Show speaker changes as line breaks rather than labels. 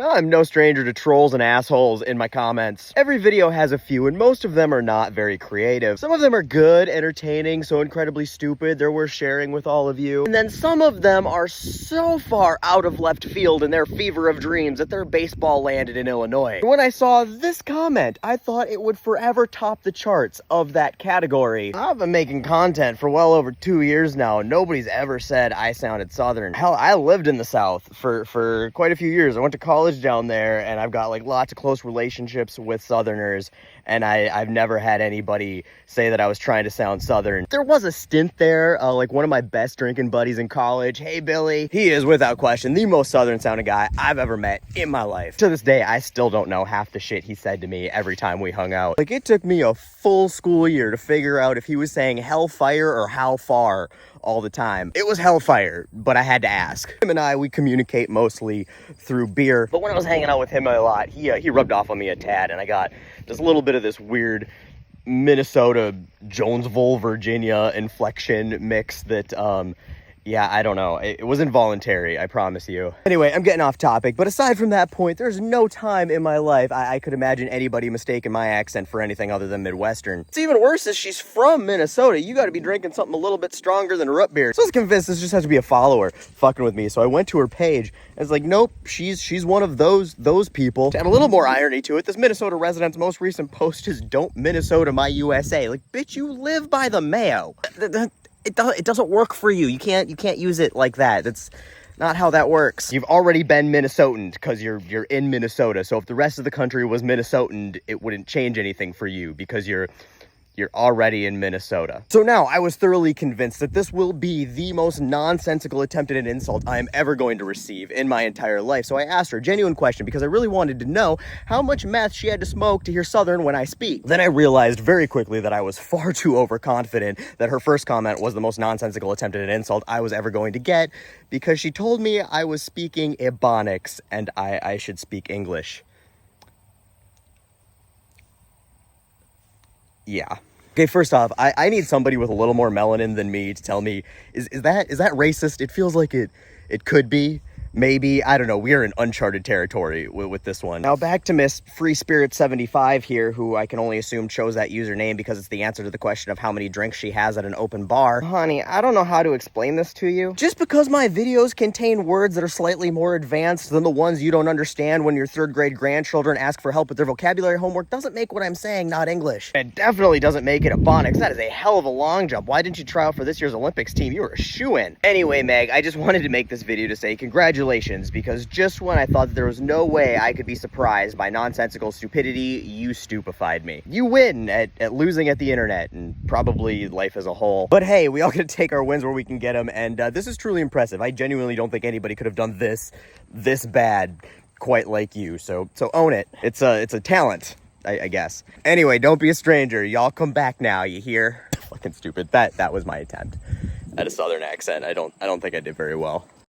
I'm no stranger to trolls and assholes in my comments. Every video has a few, and most of them are not very creative. Some of them are good, entertaining, so incredibly stupid they're worth sharing with all of you. And then some of them are so far out of left field in their fever of dreams that their baseball landed in Illinois. When I saw this comment, I thought it would forever top the charts of that category. I've been making content for well over 2 years now. Nobody's ever said I sounded Southern. Hell, I lived in the South for quite a few years. I went to college down there, and I've got like lots of close relationships with Southerners, and I've never had anybody say that I was trying to sound Southern. There was a stint there, like one of my best drinking buddies in college, hey Billy, he is without question the most Southern sounding guy I've ever met in my life. To this day, I still don't know half the shit he said to me every time we hung out. Like, it took me a full school year to figure out if he was saying hellfire or how far all the time. It was hellfire, but I had to ask. Him and we communicate mostly through beer, but when I was hanging out with him a lot, he rubbed off on me a tad, and I got just a little bit of this weird Minnesota, Jonesville, Virginia inflection mix that, yeah, I don't know. It was involuntary, I promise you. Anyway, I'm getting off topic, but aside from that point, there's no time in my life I could imagine anybody mistaking my accent for anything other than Midwestern. It's even worse is she's from Minnesota. You gotta be drinking something a little bit stronger than root beer. So I was convinced this just has to be a follower fucking with me, so I went to her page, and it's like, nope, she's one of those people. To add a little more irony to it, this Minnesota resident's most recent post is, "Don't Minnesota my USA." Like, bitch, you live by the Mayo. It doesn't work for you. You can't use it like that. That's not how that works. You've already been Minnesotan because you're in Minnesota. So if the rest of the country was Minnesotan, it wouldn't change anything for you because you're already in Minnesota. So now I was thoroughly convinced that this will be the most nonsensical attempt at an insult I am ever going to receive in my entire life. So I asked her a genuine question because I really wanted to know how much meth she had to smoke to hear Southern when I speak. Then I realized very quickly that I was far too overconfident that her first comment was the most nonsensical attempt at an insult I was ever going to get, because she told me I was speaking Ebonics and I should speak English. Yeah. Okay, first off, I need somebody with a little more melanin than me to tell me, is that racist? It feels like it could be. Maybe, I don't know, we are in uncharted territory with this one. Now back to Miss Free Spirit 75 here, who I can only assume chose that username because it's the answer to the question of how many drinks she has at an open bar. Honey, I don't know how to explain this to you. Just because my videos contain words that are slightly more advanced than the ones you don't understand when your third grade grandchildren ask for help with their vocabulary homework doesn't make what I'm saying not English. It definitely doesn't make it Ebonics. That is a hell of a long jump. Why didn't you try out for this year's Olympics team? You were a shoo-in. Anyway, Meg, I just wanted to make this video to say congratulations, because just when I thought that there was no way I could be surprised by nonsensical stupidity, you stupefied me. You win at losing at the internet, and probably life as a whole. But hey, we all get to take our wins where we can get them, and this is truly impressive. I genuinely don't think anybody could have done this bad quite like you, so own it. It's a talent, I guess. Anyway, don't be a stranger. Y'all come back now, you hear? Fucking stupid. That was my attempt at a Southern accent. I don't think I did very well.